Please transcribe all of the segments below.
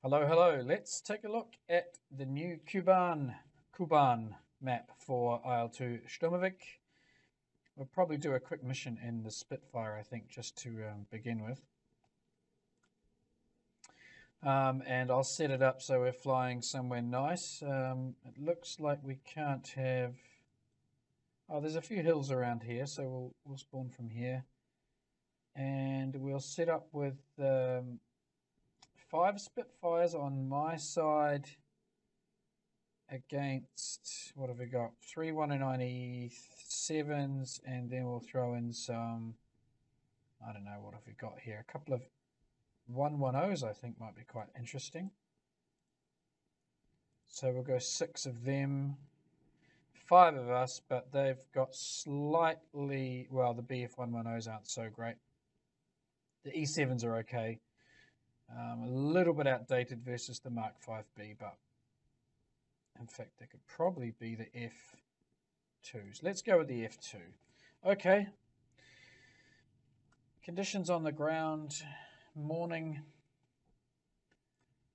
Hello, hello. Let's take a look at the new Kuban map for IL2 Sturmovik. We'll probably do a quick mission in the Spitfire, I think, just to begin with. And I'll set it up so we're flying somewhere nice. It looks like we can't have... Oh, there's a few hills around here, so we'll spawn from here. And we'll set up with 5 Spitfires on my side against, what have we got? 3 197s, and then we'll throw in some, I don't know, what have we got here? A couple of 110s I think might be quite interesting. So we'll go 6 of them, 5 of us, but they've got slightly, well, the BF110s aren't so great. The E7s are okay. A little bit outdated versus the Mark 5B, but in fact they could probably be the F2s. Let's go with the F2. Okay. Conditions on the ground, morning,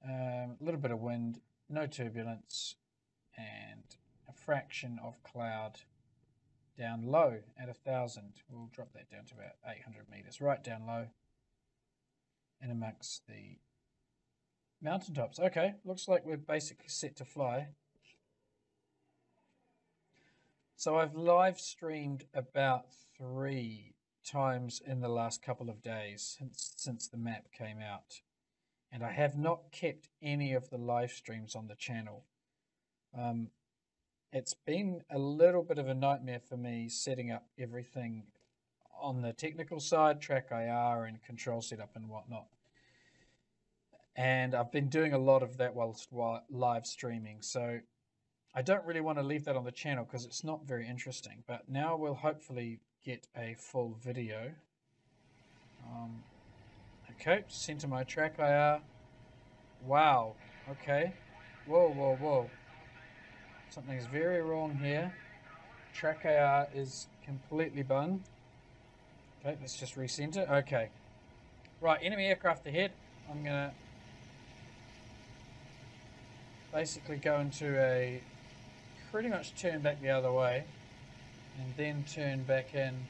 a little bit of wind, no turbulence, and a fraction of cloud down low at 1,000. We'll drop that down to about 800 meters, right down low. And amongst the mountaintops. Okay, looks like we're basically set to fly. So I've live streamed about 3 times in the last couple of days since the map came out. And I have not kept any of the live streams on the channel. It's been a little bit of a nightmare for me setting up everything on the technical side, track IR and control setup and whatnot. And I've been doing a lot of that whilst live streaming. So I don't really want to leave that on the channel because it's not very interesting. But now we'll hopefully get a full video. Okay, center my track IR. Wow, okay. Whoa, whoa, whoa. Something's very wrong here. Track IR is completely bun. Okay, let's just recenter. Okay. Right, enemy aircraft ahead. I'm going to basically go into a pretty much turn back the other way and then turn back in.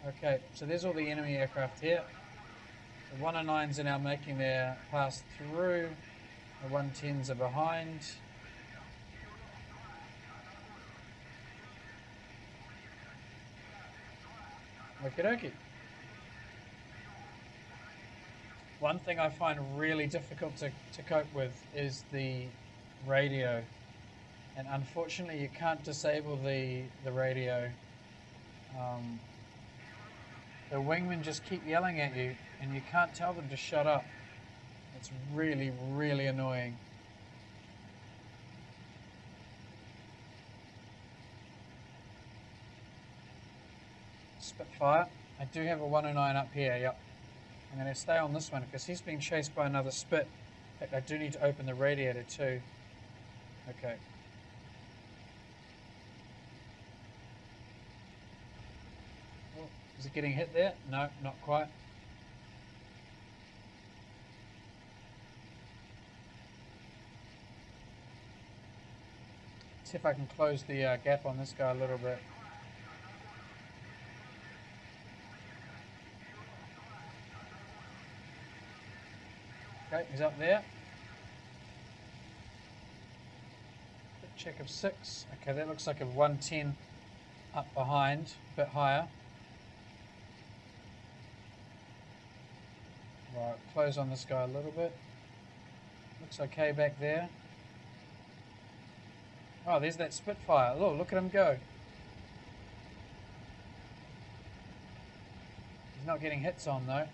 Okay, so there's all the enemy aircraft here. The 109s are now making their pass through. The 110s are behind. Okie dokie. One thing I find really difficult to cope with is the radio. And unfortunately you can't disable the radio. The wingmen just keep yelling at you and you can't tell them to shut up. It's really, really annoying. Spitfire. I do have a 109 up here, yep. I'm going to stay on this one because he's being chased by another Spit. In fact, I do need to open the radiator too. Okay. Oh, is it getting hit there? No, not quite. See if I can close the gap on this guy a little bit. Okay, he's up there. Quick check of 6. Okay, that looks like a 110 up behind, a bit higher. Right, close on this guy a little bit. Looks okay back there. Oh, there's that Spitfire. Oh, look at him go. He's not getting hits on though.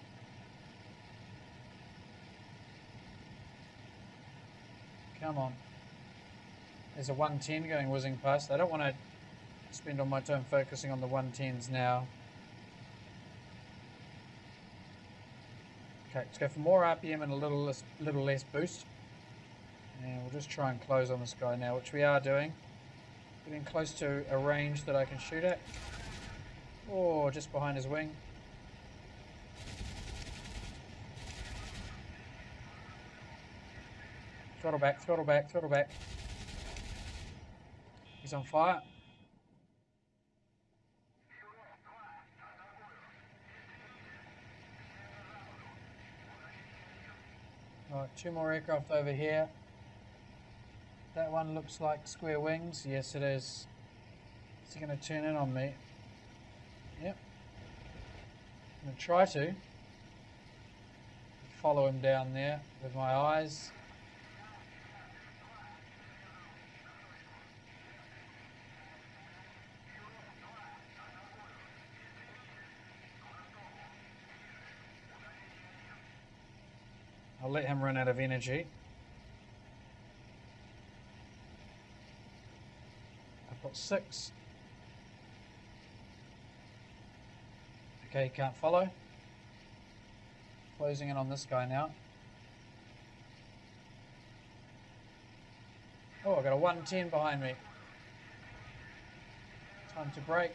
Come on. There's a 110 going whizzing past. I don't want to spend all my time focusing on the 110s now. Okay, let's go for more RPM and a little less boost. And we'll just try and close on this guy now, which we are doing. Getting close to a range that I can shoot at. Oh, just behind his wing. Throttle back, throttle back, throttle back. He's on fire. Right, 2 more aircraft over here. That one looks like square wings. Yes, it is. Is he going to turn in on me? Yep. I'm going to try to. Follow him down there with my eyes. I'll let him run out of energy. I've got 6. Okay, can't follow. Closing in on this guy now. Oh, I've got a 110 behind me. Time to brake.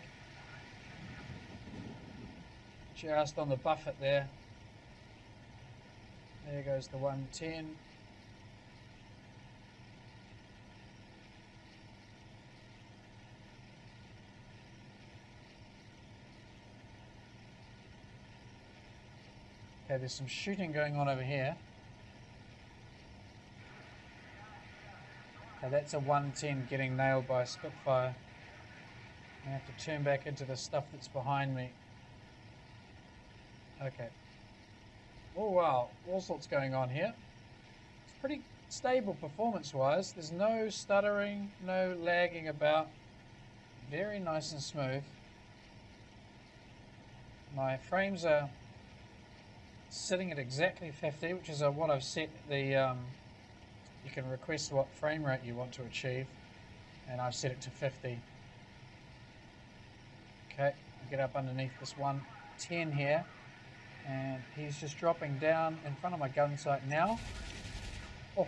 Just on the buffet there. There goes the 110. Okay, there's some shooting going on over here. Okay, that's a 110 getting nailed by a Spitfire. I have to turn back into the stuff that's behind me. Okay. Oh wow, all sorts going on here. It's pretty stable performance-wise. There's no stuttering, no lagging about. Very nice and smooth. My frames are sitting at exactly 50, which is what I've set the... you can request what frame rate you want to achieve, and I've set it to 50. Okay, I'll get up underneath this 110 here, and he's just dropping down in front of my gun sight now. Oh.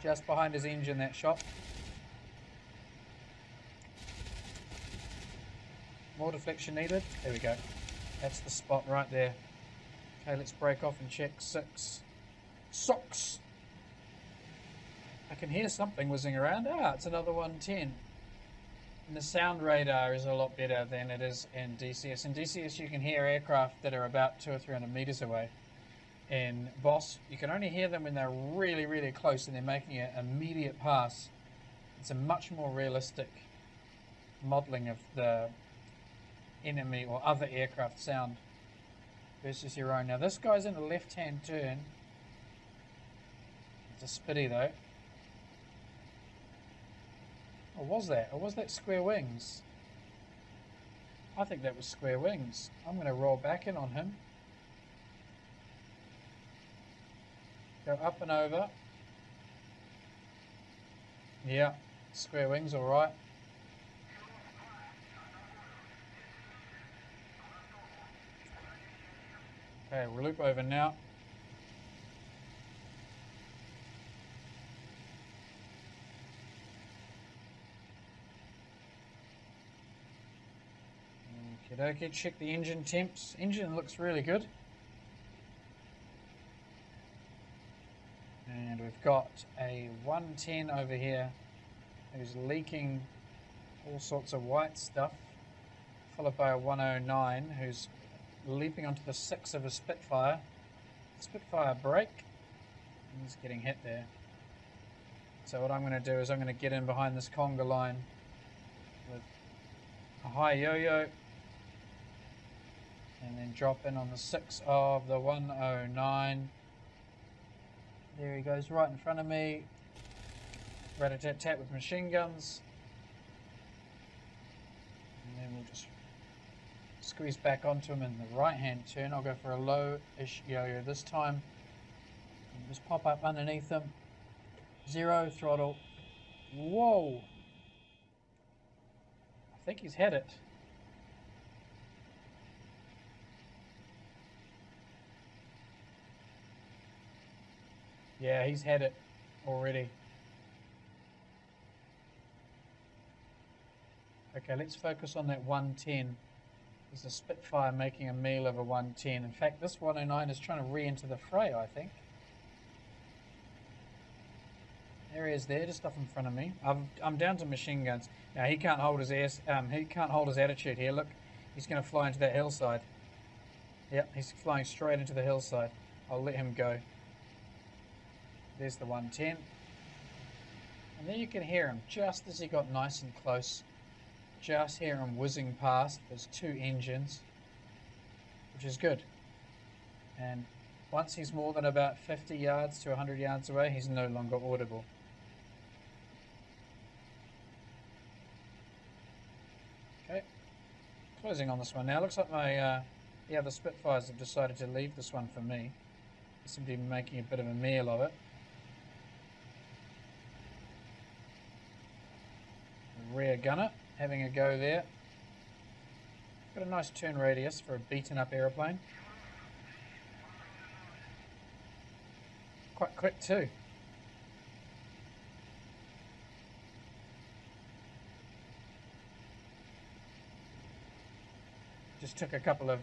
Just behind his engine, that shot. More deflection needed. There we go. That's the spot right there. Okay, let's break off and check 6. Socks! I can hear something whizzing around. Ah, it's another 110. And the sound radar is a lot better than it is in DCS. In DCS, you can hear aircraft that are about 200 or 300 meters away. In Boss, you can only hear them when they're really, really close and they're making an immediate pass. It's a much more realistic modeling of the enemy or other aircraft sound versus your own. Now, this guy's in a left-hand turn. It's a spitty, though. Or was that? Or was that square wings? I think that was square wings. I'm going to roll back in on him. Go up and over. Yeah, square wings, all right. Okay, we'll loop over now. Okay, check the engine temps. Engine looks really good. And we've got a 110 over here who's leaking all sorts of white stuff, followed by a 109 who's leaping onto the 6 of a Spitfire. Spitfire brake. He's getting hit there. So what I'm going to do is I'm going to get in behind this conga line with a high yo-yo and then drop in on the 6 of the 109. There he goes right in front of me. Rat-a-tat-tat with machine guns. And then we'll just squeeze back onto him in the right-hand turn. I'll go for a low-ish yo-yo this time. And just pop up underneath him. 0 throttle. Whoa! I think he's had it. Yeah, he's had it already. Okay, let's focus on that 110. There's a Spitfire making a meal of a 110. In fact, this 109 is trying to re-enter the fray, I think. There he is there, just off in front of me. I'm down to machine guns. Now he can't hold his he can't hold his attitude here. Look, he's going to fly into that hillside. Yep, he's flying straight into the hillside. I'll let him go. There's the 110. And then you can hear him just as he got nice and close. Just hear him whizzing past. There's two engines, which is good. And once he's more than about 50 yards to 100 yards away, he's no longer audible. Okay, closing on this one now. Looks like my the Spitfires have decided to leave this one for me. They seem to be making a bit of a meal of it. The rear gunner having a go there. Got a nice turn radius for a beaten up aeroplane. Quite quick too. Just took a couple of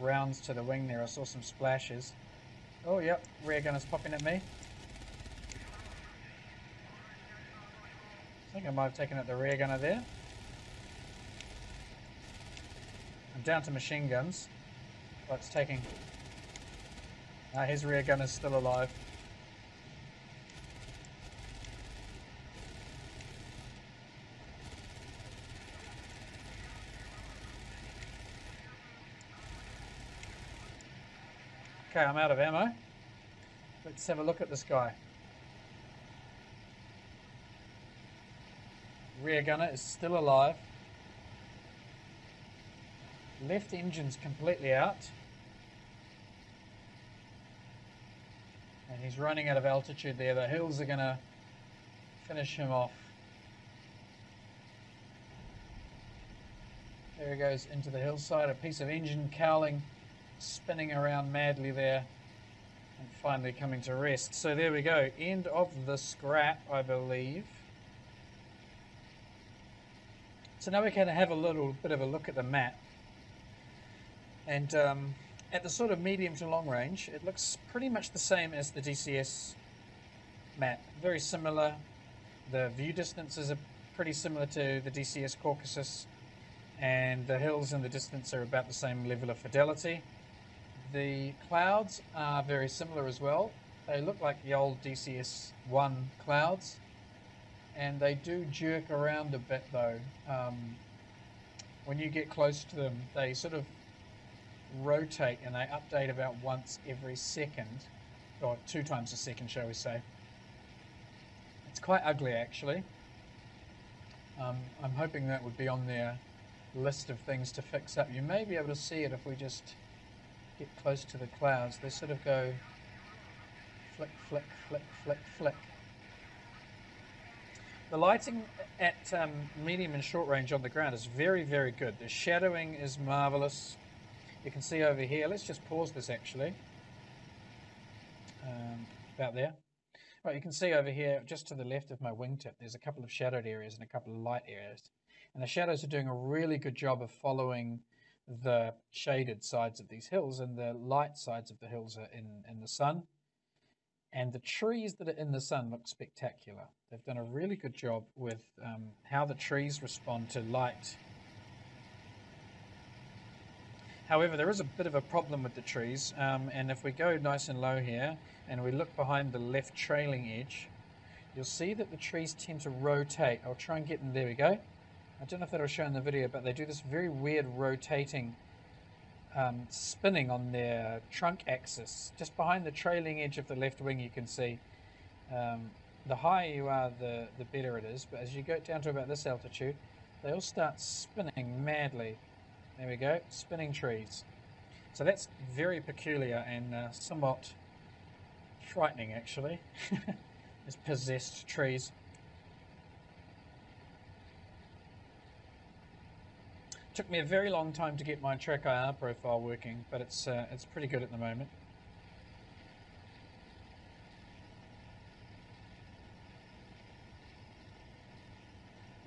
rounds to the wing there. I saw some splashes. Oh yep, rear gunner's popping at me. I think I might have taken out the rear gunner there. I'm down to machine guns. Oh, it's taking... his rear gunner's still alive. Okay, I'm out of ammo. Let's have a look at this guy. Rear gunner is still alive. Left engine's completely out. And he's running out of altitude there. The hills are going to finish him off. There he goes into the hillside. A piece of engine cowling, spinning around madly there. And finally coming to rest. So there we go. End of the scrap, I believe. So now we can have a little bit of a look at the map. And at the sort of medium to long range, it looks pretty much the same as the DCS map. Very similar. The view distances are pretty similar to the DCS Caucasus, and the hills in the distance are about the same level of fidelity. The clouds are very similar as well. They look like the old DCS-1 clouds, and they do jerk around a bit though. When you get close to them, they sort of rotate and they update about once every second, or 2 times a second, shall we say. It's quite ugly actually. I'm hoping that would be on their list of things to fix up. You may be able to see it if we just get close to the clouds. They sort of go flick, flick, flick, flick, flick. The lighting at medium and short range on the ground is very, very good. The shadowing is marvelous. You can see over here, let's just pause this actually, about there. Right, you can see over here, just to the left of my wingtip, there's a couple of shadowed areas and a couple of light areas. And the shadows are doing a really good job of following the shaded sides of these hills, and the light sides of the hills are in the sun. And the trees that are in the sun look spectacular. They've done a really good job with how the trees respond to light. However, there is a bit of a problem with the trees, and if we go nice and low here and we look behind the left trailing edge, you'll see that the trees tend to rotate. I'll try and get them. There we go. I don't know if that'll show in the video, but they do this very weird rotating spinning on their trunk axis. Just behind the trailing edge of the left wing, you can see the higher you are, the better it is. But as you go down to about this altitude, they all start spinning madly. There we go, spinning trees. So that's very peculiar and somewhat frightening actually. It's possessed trees. Took me a very long time to get my track IR profile working, but it's pretty good at the moment.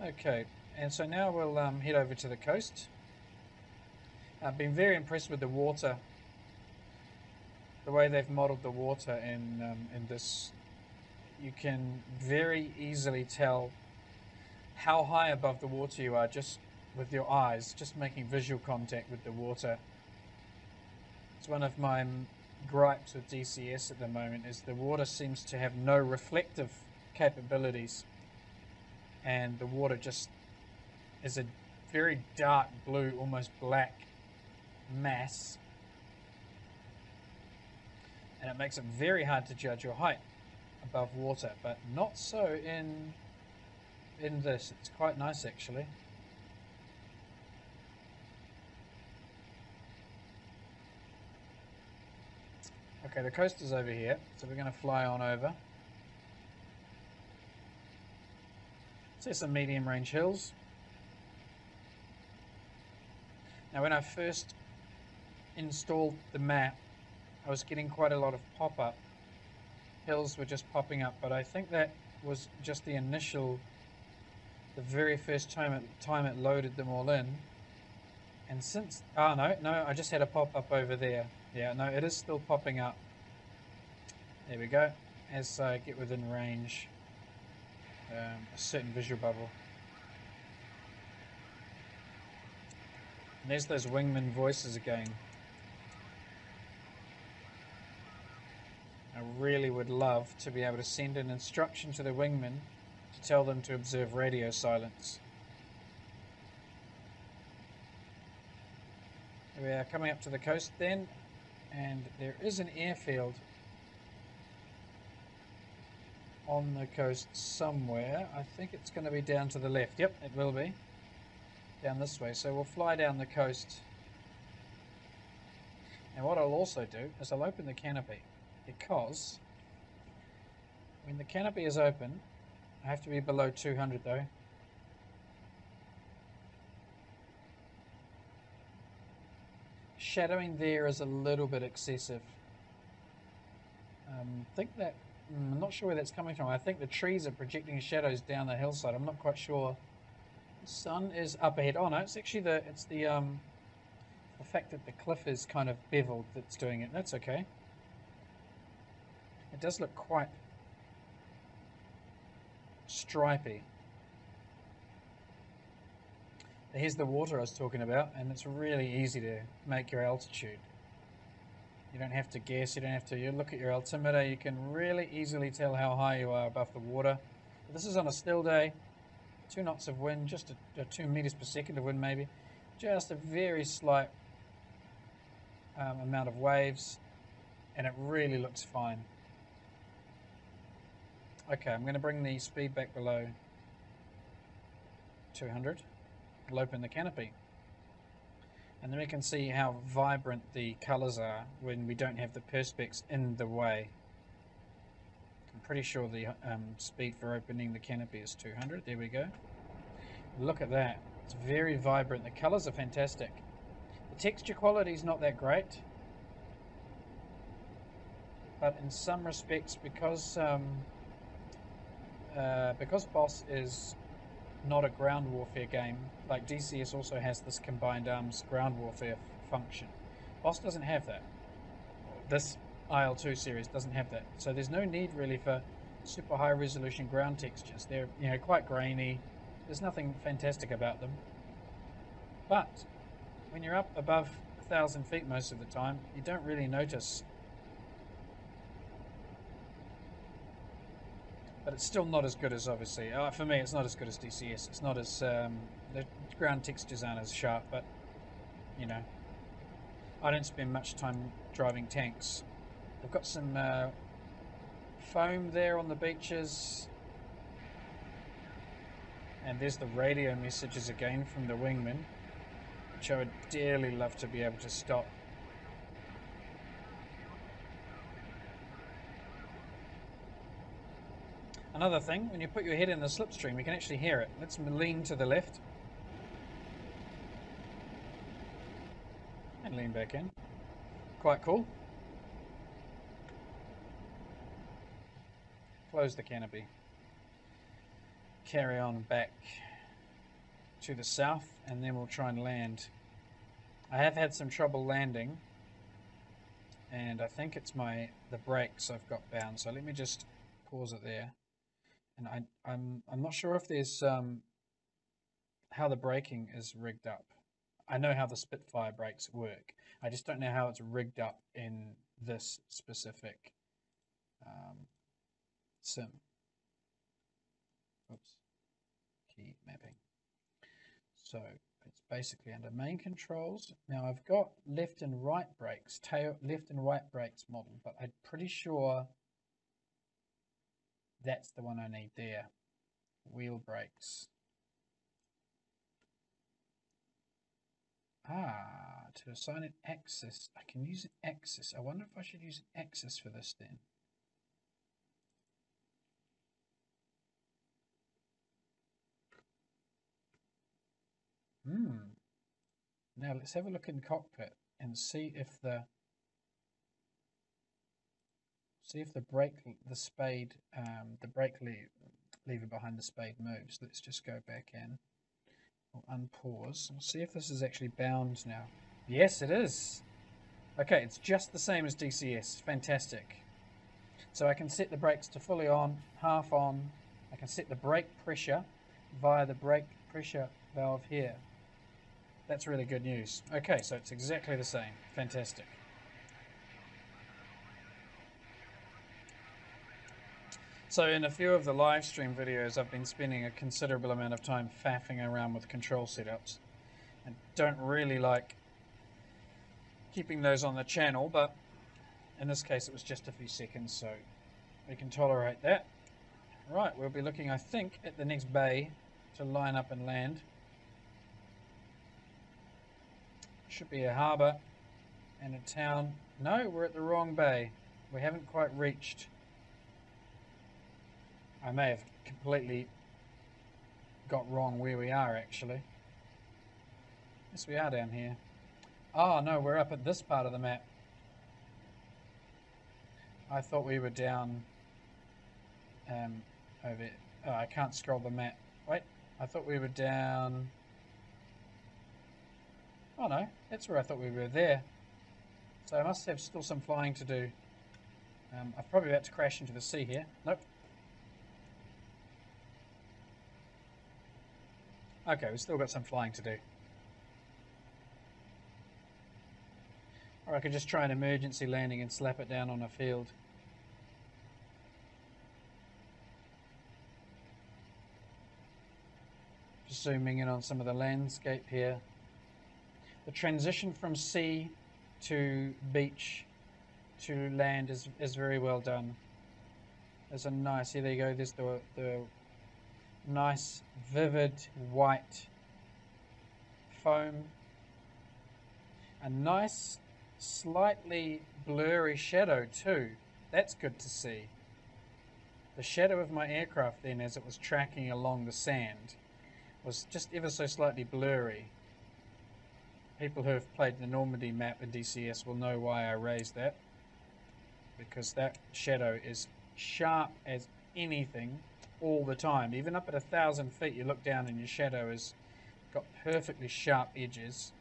Okay, And so now we'll head over to the coast. I've been very impressed with the water, the way they've modelled the water in this. You can very easily tell how high above the water you are just with your eyes, just making visual contact with the water. It's one of my gripes with DCS at the moment, is the water seems to have no reflective capabilities, and the water just is a very dark blue, almost black mass, and it makes it very hard to judge your height above water, but not so in this. It's quite nice actually. Okay, the coast is over here, so we're going to fly on over. See some medium range hills. Now when I first installed the map, I was getting quite a lot of pop-up. Hills were just popping up, but I think that was just the very first time it loaded them all in. And since, no, I just had a pop-up over there. Yeah, no, it is still popping up. There we go. As I get within range, a certain visual bubble. And there's those wingman voices again. I really would love to be able to send an instruction to the wingman to tell them to observe radio silence. We are coming up to the coast then, and there is an airfield on the coast somewhere. I think it's going to be down to the left. Yep, it will be. Down this way. So we'll fly down the coast. And what I'll also do is I'll open the canopy, because when the canopy is open, I have to be below 200 though. Shadowing there is a little bit excessive. I'm not sure where that's coming from. I think the trees are projecting shadows down the hillside. I'm not quite sure. The sun is up ahead. Oh no, it's actually the fact that the cliff is kind of beveled that's doing it. That's okay. It does look quite stripy. Here's the water I was talking about, and it's really easy to make your altitude. You don't have to guess, you look at your altimeter, you can really easily tell how high you are above the water. This is on a still day, 2 knots of wind, just a 2 meters per second of wind maybe, just a very slight amount of waves, and it really looks fine. Okay, I'm going to bring the speed back below 200. We'll open the canopy, and then we can see how vibrant the colours are when we don't have the perspex in the way. I'm pretty sure the speed for opening the canopy is 200. There we go. Look at that. It's very vibrant. The colours are fantastic. The texture quality is not that great, but in some respects, because Boss is not a ground warfare game, like DCS also has this combined arms ground warfare function. Boss doesn't have that. This IL2 series doesn't have that. So there's no need really for super high resolution ground textures. They're quite grainy. There's nothing fantastic about them. But when you're up above 1,000 feet most of the time, you don't really notice. But it's still not as good as, obviously, for me it's not as good as DCS. It's not as, the ground textures aren't as sharp, but, I don't spend much time driving tanks. I've got some foam there on the beaches. And there's the radio messages again from the wingman, which I would dearly love to be able to stop. Another thing, when you put your head in the slipstream, you can actually hear it. Let's lean to the left. And lean back in. Quite cool. Close the canopy. Carry on back. to the south, and then we'll try and land. I have had some trouble landing, and I think it's the brakes I've got bound. So let me just pause it there. And I'm not sure if there's how the braking is rigged up. I know how the Spitfire brakes work. I just don't know how it's rigged up in this specific sim. Oops. Key mapping. So it's basically under main controls. Now I've got left and right brakes, left and right brakes model, but I'm pretty sure that's the one I need there. Wheel brakes. To assign an axis. I can use an axis. I wonder if I should use an axis for this then. Now let's have a look in the cockpit and see if the brake lever behind the spade moves. Let's just go back in. We'll unpause. We'll see if this is actually bound now. Yes, it is. Okay, it's just the same as DCS. Fantastic. So I can set the brakes to fully on, half on. I can set the brake pressure via the brake pressure valve here. That's really good news. Okay, so it's exactly the same. Fantastic. So in a few of the live stream videos, I've been spending a considerable amount of time faffing around with control setups. I don't really like keeping those on the channel, but in this case it was just a few seconds, so we can tolerate that. Right, we'll be looking, I think, at the next bay to line up and land. Should be a harbour and a town. No, we're at the wrong bay. We haven't quite reached. I may have completely got wrong where we are, actually. Yes, we are down here. Oh, no, we're up at this part of the map. I thought we were down over... Oh, I can't scroll the map. Wait, I thought we were down... Oh no, that's where I thought we were there. So I must have still some flying to do. I'm probably about to crash into the sea here. Nope. Okay, we've still got some flying to do. Or I could just try an emergency landing and slap it down on a field. Just zooming in on some of the landscape here. The transition from sea to beach to land is very well done. There's a nice, here there you go, there's the nice vivid white foam. A nice slightly blurry shadow too. That's good to see. The shadow of my aircraft then as it was tracking along the sand was just ever so slightly blurry. People who have played the Normandy map in DCS will know why I raised that, because that shadow is sharp as anything all the time. Even up at 1,000 feet you look down and your shadow has got perfectly sharp edges.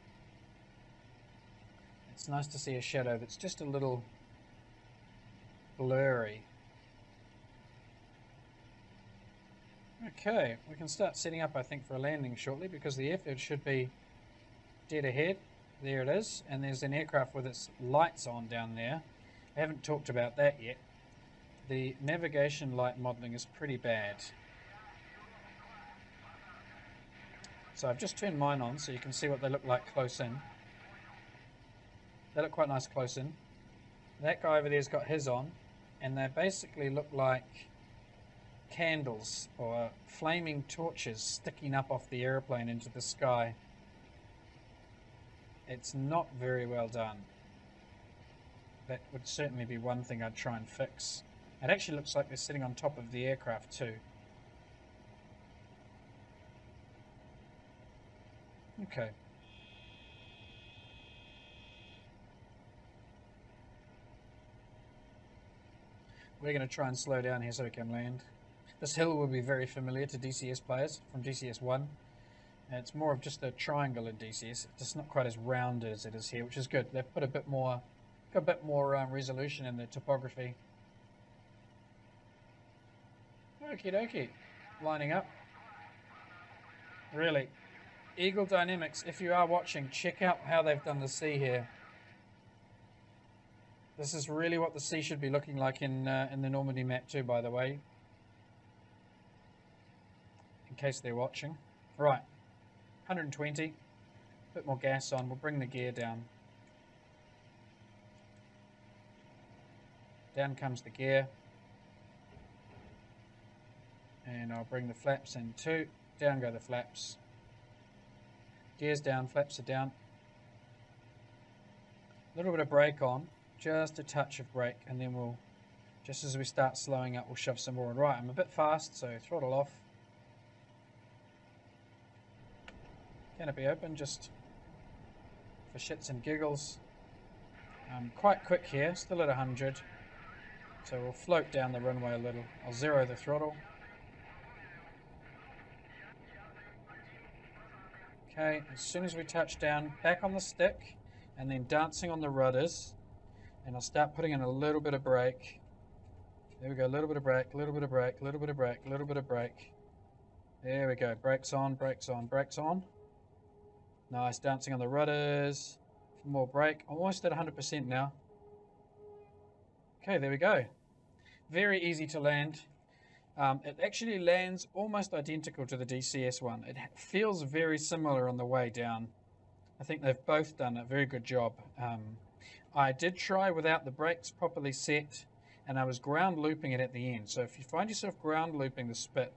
It's nice to see a shadow that's just a little blurry. Okay, we can start setting up I think for a landing shortly, because the airfield should be dead ahead. There it is, and there's an aircraft with its lights on down there. I haven't talked about that yet. The navigation light modeling is pretty bad. So I've just turned mine on so you can see what they look like close in. They look quite nice close in. That guy over there's got his on, and they basically look like candles or flaming torches sticking up off the airplane into the sky. It's not very well done. That would certainly be one thing I'd try and fix. It actually looks like they're sitting on top of the aircraft too. Okay. We're going to try and slow down here so we can land. This hill will be very familiar to DCS players from DCS 1. And it's more of just a triangle in DCS. It's just not quite as rounded as it is here, which is good. They've put a bit more, got a bit more resolution in the topography. Okie dokie. Lining up. Really. Eagle Dynamics, if you are watching, check out how they've done the sea here. This is really what the sea should be looking like in the Normandy map too, by the way. In case they're watching. Right. 120. Bit more gas on. We'll bring the gear down. Down comes the gear. And I'll bring the flaps in too. Down go the flaps. Gears down, flaps are down. A little bit of brake on. Just a touch of brake, and then we'll, just as we start slowing up, we'll shove some more on. Right, I'm a bit fast, so throttle off. Canopy open, just for shits and giggles. Quite quick here, still at 100. So we'll float down the runway a little. I'll zero the throttle. Okay, as soon as we touch down, back on the stick, and then dancing on the rudders. And I'll start putting in a little bit of brake. There we go, a little bit of brake, a little bit of brake, a little bit of brake, a little bit of brake. There we go, brakes on, brakes on, brakes on. Nice, dancing on the rudders. More brake, almost at 100% now. Okay, there we go. Very easy to land. It actually lands almost identical to the DCS one. It feels very similar on the way down. I think they've both done a very good job. I did try without the brakes properly set, and I was ground looping it at the end. So if you find yourself ground looping the Spit,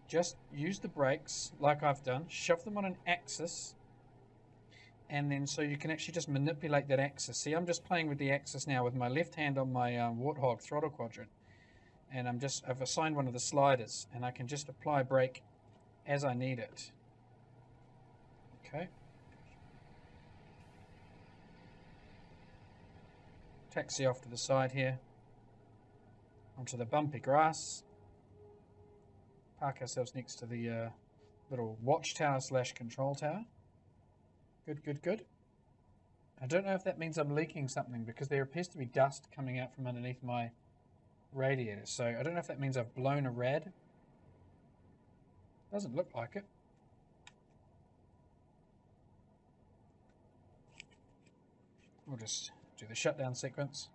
just use the brakes like I've done, shove them on an axis, and then so you can actually just manipulate that axis. See, I'm just playing with the axis now with my left hand on my Warthog throttle quadrant, and I've assigned one of the sliders, and I can just apply brake as I need it. Okay. Taxi off to the side here, onto the bumpy grass. Park ourselves next to the little watchtower / control tower. Good, good, good. I don't know if that means I'm leaking something, because there appears to be dust coming out from underneath my radiator. So I don't know if that means I've blown a rad. Doesn't look like it. We'll just do the shutdown sequence.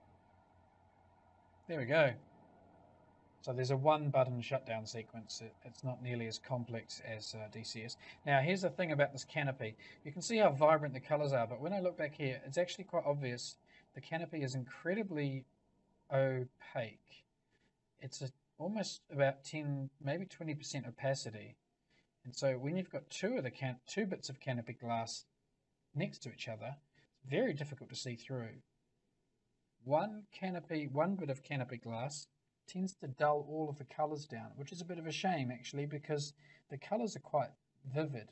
There we go. So there's a one-button shutdown sequence. It's not nearly as complex as DCS. Now here's the thing about this canopy. You can see how vibrant the colors are, but when I look back here, it's actually quite obvious. The canopy is incredibly opaque. It's almost about 10, maybe 20% opacity. And so when you've got two bits of canopy glass next to each other, it's very difficult to see through. One bit of canopy glass tends to dull all of the colors down, which is a bit of a shame actually, because the colors are quite vivid.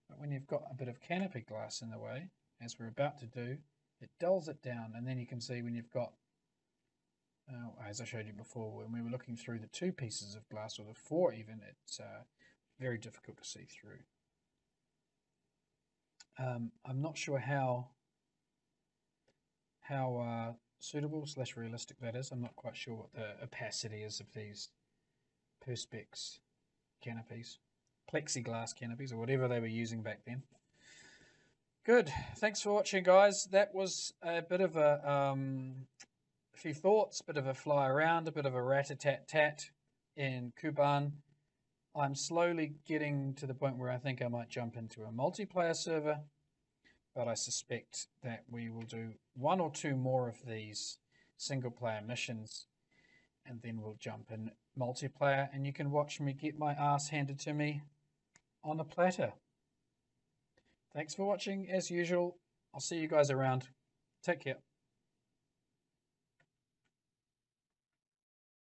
But when you've got a bit of canopy glass in the way, as we're about to do, it dulls it down, and then you can see when you've got, as I showed you before, when we were looking through the two pieces of glass, or the four even, it's very difficult to see through. I'm not sure how suitable / realistic that is. I'm not quite sure what the opacity is of these Perspex canopies, plexiglass canopies, or whatever they were using back then. Good. Thanks for watching, guys. That was a bit of a few thoughts, bit of a fly around, a bit of a rat-a-tat-tat in Kuban. I'm slowly getting to the point where I think I might jump into a multiplayer server, but I suspect that we will do one or two more of these single-player missions, and then we'll jump in multiplayer, and you can watch me get my ass handed to me on a platter. Thanks for watching, as usual. I'll see you guys around. Take care.